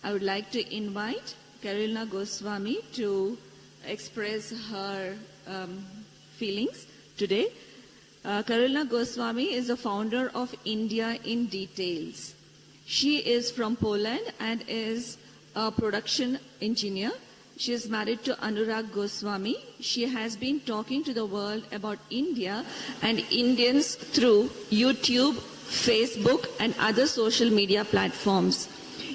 I would like to invite Karolina Goswami to express her feelings today. Karolina Goswami is the founder of India in Details. She is from Poland and is a production engineer. She is married to Anurag Goswami. She has been talking to the world about India and Indians through YouTube, Facebook, and other social media platforms.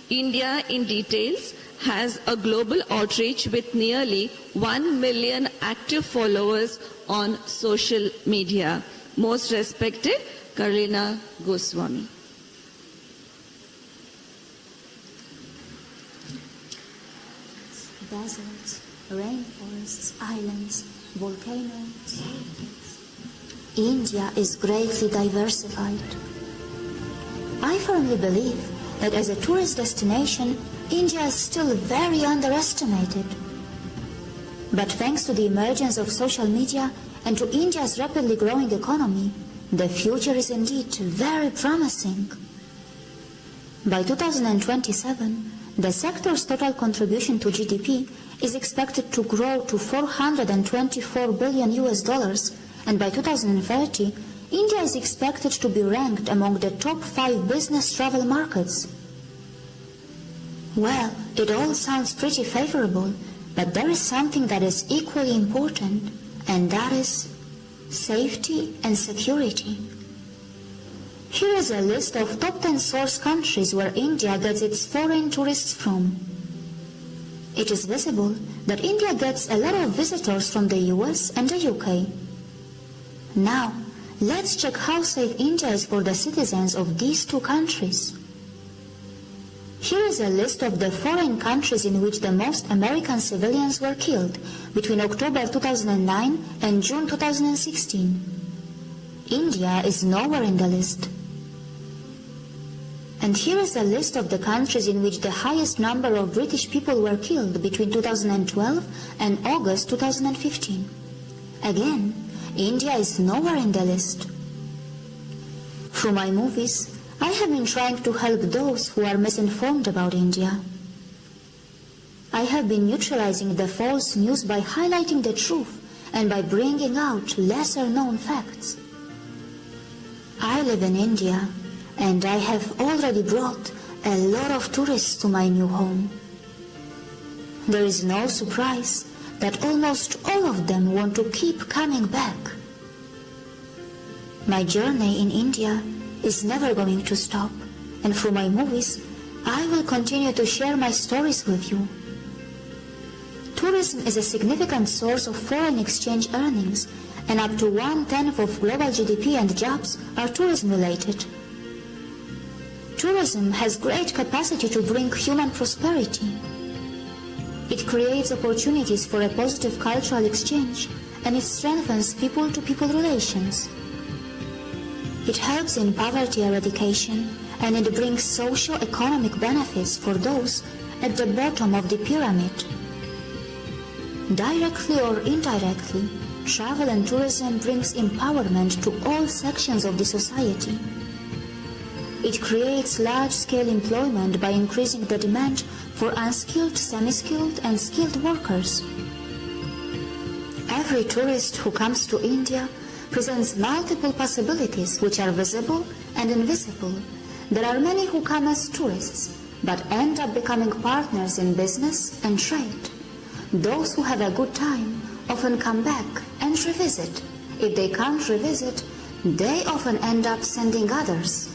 India in Details has a global outreach with nearly 1 million active followers on social media. Most respected, Karolina Goswami. Deserts, rainforests, islands, volcanoes. India is greatly diversified. I firmly believe that as a tourist destination, India is still very underestimated. But thanks to the emergence of social media and to India's rapidly growing economy, the future is indeed very promising. By 2027, the sector's total contribution to GDP is expected to grow to $424 billion, and by 2030, India is expected to be ranked among the top 5 business travel markets. Well, it all sounds pretty favorable, but there is something that is equally important, and that is safety and security. Here is a list of top 10 source countries where India gets its foreign tourists from. It is visible that India gets a lot of visitors from the US and the UK. Now, let's check how safe India is for the citizens of these two countries. Here is a list of the foreign countries in which the most American civilians were killed between October 2009 and June 2016. India is nowhere in the list. And here is a list of the countries in which the highest number of British people were killed between 2012 and August 2015. Again, India is nowhere in the list. Through my movies, I have been trying to help those who are misinformed about India. I have been neutralizing the false news by highlighting the truth and by bringing out lesser-known facts. I live in India, and I have already brought a lot of tourists to my new home. There is no surprise that almost all of them want to keep coming back. My journey in India is never going to stop, and through my movies, I will continue to share my stories with you. Tourism is a significant source of foreign exchange earnings, and up to 1/10 of global GDP and jobs are tourism-related. Tourism has great capacity to bring human prosperity. It creates opportunities for a positive cultural exchange, and it strengthens people-to-people relations. It helps in poverty eradication, and it brings socio-economic benefits for those at the bottom of the pyramid. Directly or indirectly, travel and tourism brings empowerment to all sections of the society. It creates large-scale employment by increasing the demand for unskilled, semi-skilled, and skilled workers. Every tourist who comes to India presents multiple possibilities which are visible and invisible. There are many who come as tourists, but end up becoming partners in business and trade. Those who have a good time often come back and revisit. If they can't revisit, they often end up sending others.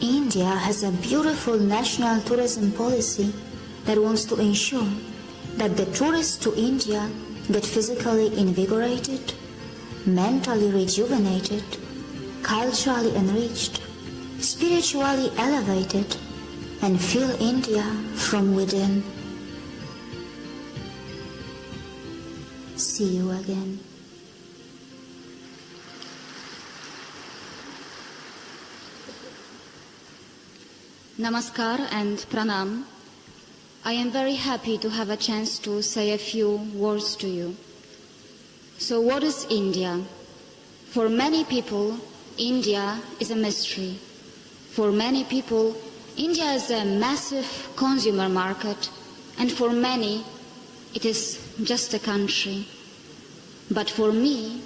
India has a beautiful national tourism policy that wants to ensure that the tourists to India get physically invigorated, mentally rejuvenated, culturally enriched, spiritually elevated, and feel India from within. See you again. Namaskar and pranam. I am very happy to have a chance to say a few words to you. So what is India? For many people, India is a mystery. For many people, India is a massive consumer market, and for many, it is just a country. But for me,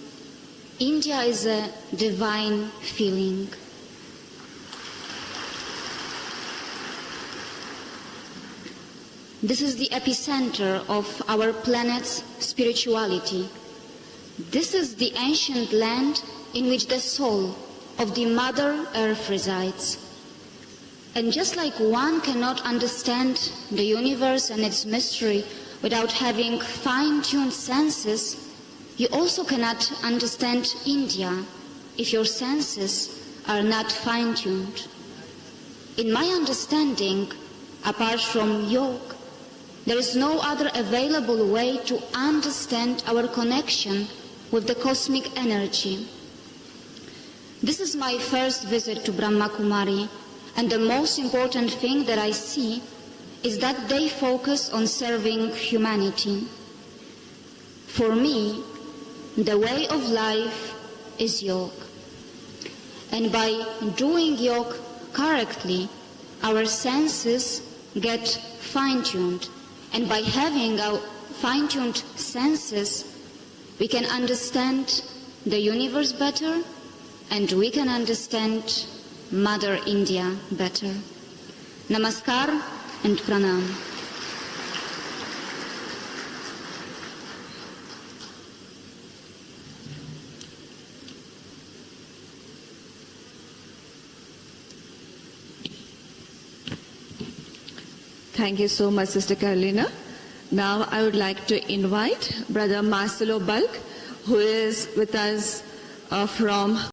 India is a divine feeling. This is the epicenter of our planet's spirituality. This is the ancient land in which the soul of the Mother Earth resides. And just like one cannot understand the universe and its mystery without having fine-tuned senses, you also cannot understand India if your senses are not fine-tuned. In my understanding, apart from yoga, there is no other available way to understand our connection with the cosmic energy. This is my first visit to Brahmakumari, and the most important thing that I see is that they focus on serving humanity. For me, the way of life is yoga. And by doing yoga correctly, our senses get fine-tuned. And by having our fine-tuned senses, we can understand the universe better, and we can understand Mother India better. Namaskar and Pranam. Thank you so much, Sister Karolina. Now I would like to invite Brother Marcelo Bulk, who is with us from